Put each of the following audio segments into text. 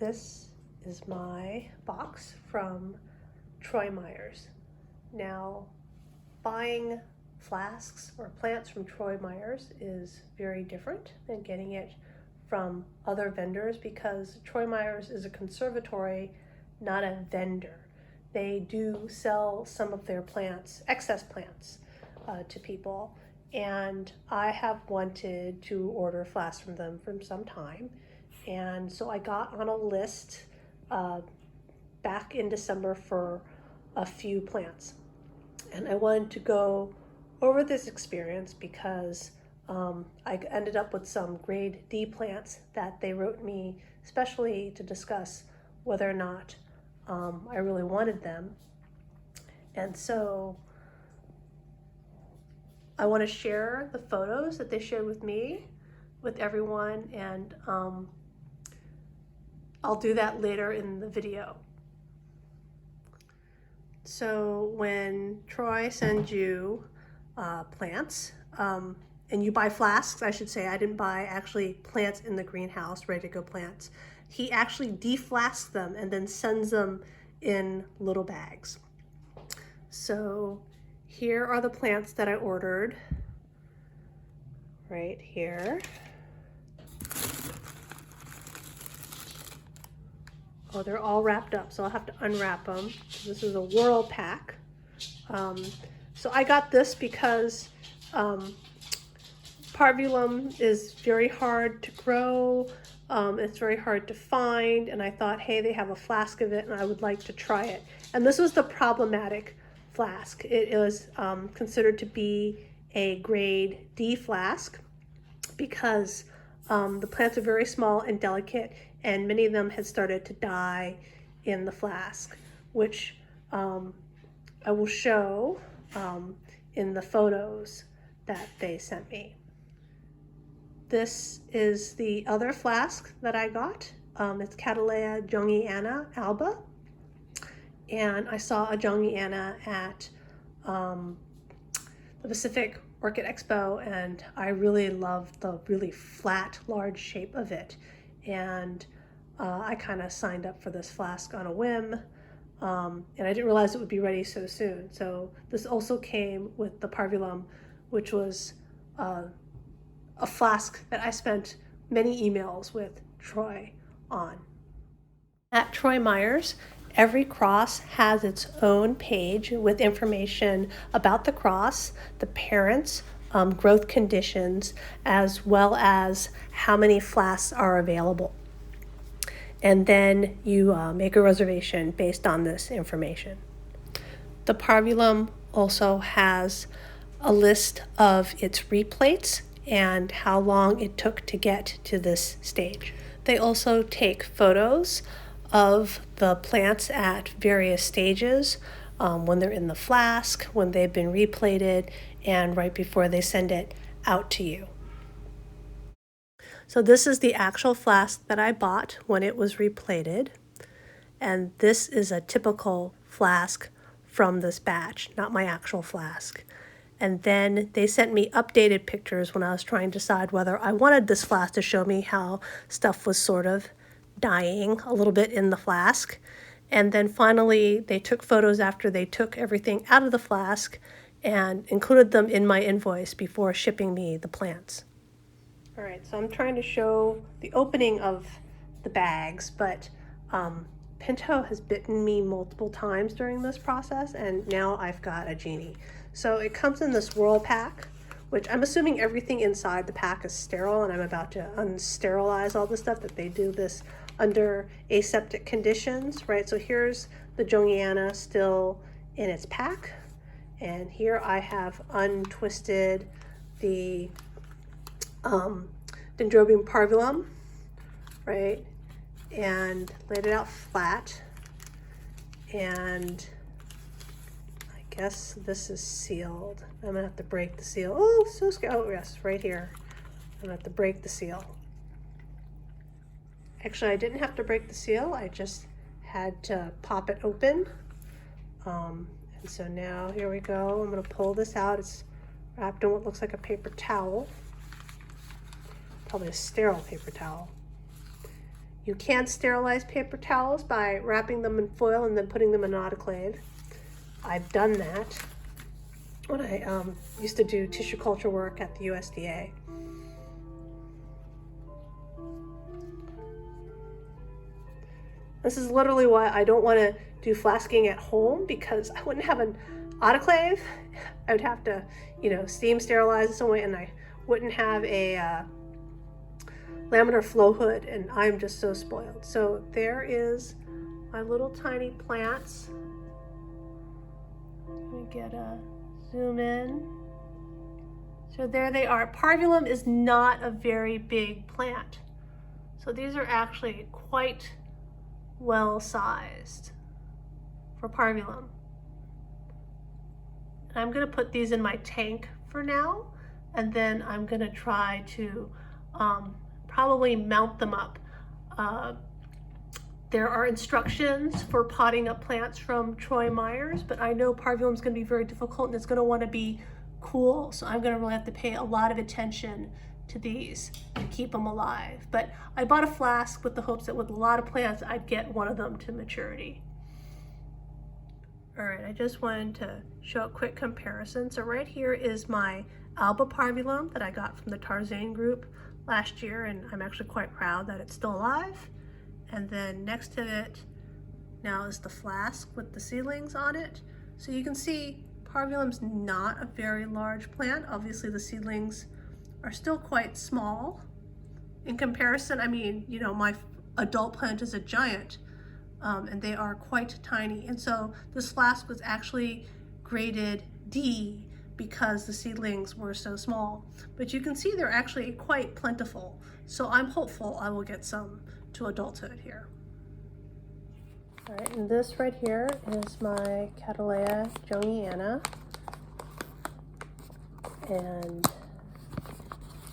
This is my box from Meyers. Now, buying flasks or plants from Meyers is very different than getting it from other vendors because Meyers is a conservatory, not a vendor. They do sell some of their plants, excess plants, to people, and I have wanted to order flasks from them for some time. And so I got on a list back in December for a few plants. And I wanted to go over this experience because I ended up with some grade D plants that they wrote me especially to discuss whether or not I really wanted them. And so I want to share the photos that they shared with me with everyone, and I'll do that later in the video. So when Troy sends you plants, and you buy flasks, I should say, I didn't buy actually plants in the greenhouse, ready to go plants. He actually deflasks them and then sends them in little bags. So here are the plants that I ordered right here. Oh, they're all wrapped up, so I'll have to unwrap them. This is a whirl pack. So I got this because parvulum is very hard to grow. It's very hard to find, and I thought, hey, they have a flask of it and I would like to try it. And this was the problematic flask. It was considered to be a grade D flask because the plants are very small and delicate, and many of them had started to die in the flask, which I will show in the photos that they sent me. This is the other flask that I got. It's Cattleya Jungiana alba, and I saw a Jungiana at the Pacific Orchid Expo, and I really loved the really flat, large shape of it. And I kind of signed up for this flask on a whim, and I didn't realize it would be ready so soon. So this also came with the parvulum, which was a flask that I spent many emails with Troy on. At Meyers, every cross has its own page with information about the cross, the parents, growth conditions, as well as how many flasks are available. And then you make a reservation based on this information. The parvulum also has a list of its replates and how long it took to get to this stage. They also take photos of the plants at various stages, when they're in the flask, when they've been replated, and right before they send it out to you. So this is the actual flask that I bought when it was replated, and this is a typical flask from this batch, not my actual flask. And then they sent me updated pictures when I was trying to decide whether I wanted this flask to show me how stuff was sort of dying a little bit in the flask. And then finally they took photos after they took everything out of the flask and included them in my invoice before shipping me the plants. All right, so I'm trying to show the opening of the bags, but Pinto has bitten me multiple times during this process, and now I've got a genie. So it comes in this whirl pack, which I'm assuming everything inside the pack is sterile, and I'm about to unsterilize all the stuff, that they do this under aseptic conditions, right? So here's the Jungiana still in its pack, and here I have untwisted the Dendrobium parvulum, right, and laid it out flat, and I guess this is sealed. I'm gonna have to break the seal. Oh, so scary. Oh yes, right here. I'm gonna have to break the seal. Actually, I didn't have to break the seal. I just had to pop it open. And so now here we go. I'm gonna pull this out. It's wrapped in what looks like a paper towel. Probably a sterile paper towel. You can sterilize paper towels by wrapping them in foil and then putting them in an autoclave. I've done that when I used to do tissue culture work at the USDA. This is literally why I don't want to do flasking at home, because I wouldn't have an autoclave. I would have to, steam sterilize it some way, and I wouldn't have a laminar flow hood, and I'm just so spoiled. So there is my little tiny plants. Let me get a zoom in. So there they are. Parvulum is not a very big plant. So these are actually quite well sized for parvulum. I'm going to put these in my tank for now, and then I'm going to try to probably mount them up. There are instructions for potting up plants from Troy Meyers, but I know parvulum is going to be very difficult and it's going to want to be cool, so I'm going to really have to pay a lot of attention to these to keep them alive. But I bought a flask with the hopes that with a lot of plants I'd get one of them to maturity. All right, I just wanted to show a quick comparison. So right here is my Alba parvulum that I got from the Tarzan group last year, and I'm actually quite proud that it's still alive. And then next to it now is the flask with the seedlings on it. So you can see parvulum's not a very large plant. Obviously the seedlings are still quite small. In comparison, I mean, my adult plant is a giant, and they are quite tiny. And so this flask was actually graded D because the seedlings were so small. But you can see they're actually quite plentiful. So I'm hopeful I will get some to adulthood here. All right, and this right here is my Cattleya Joneana. And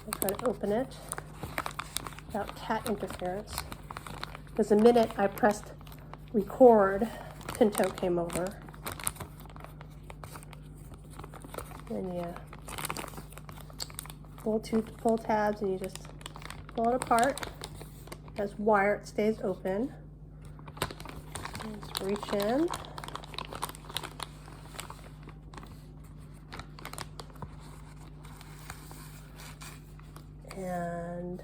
I'm trying to open it without cat interference, because the minute I pressed record, Pinto came over. And yeah, pull tabs, and you just pull it apart. It has wire, it stays open. Just reach in. And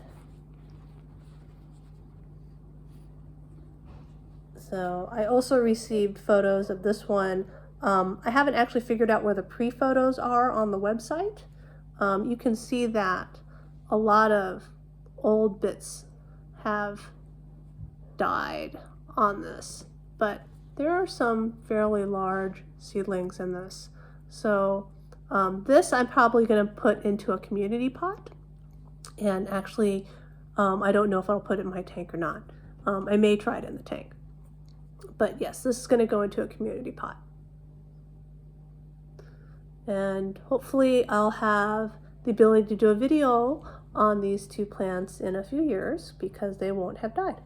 so I also received photos of this one. I haven't actually figured out where the pre-photos are on the website. You can see that a lot of old bits have died on this, but there are some fairly large seedlings in this. So this I'm probably going to put into a community pot. And actually, I don't know if I'll put it in my tank or not. I may try it in the tank. But yes, this is going to go into a community pot. And hopefully I'll have the ability to do a video on these two plants in a few years, because they won't have died.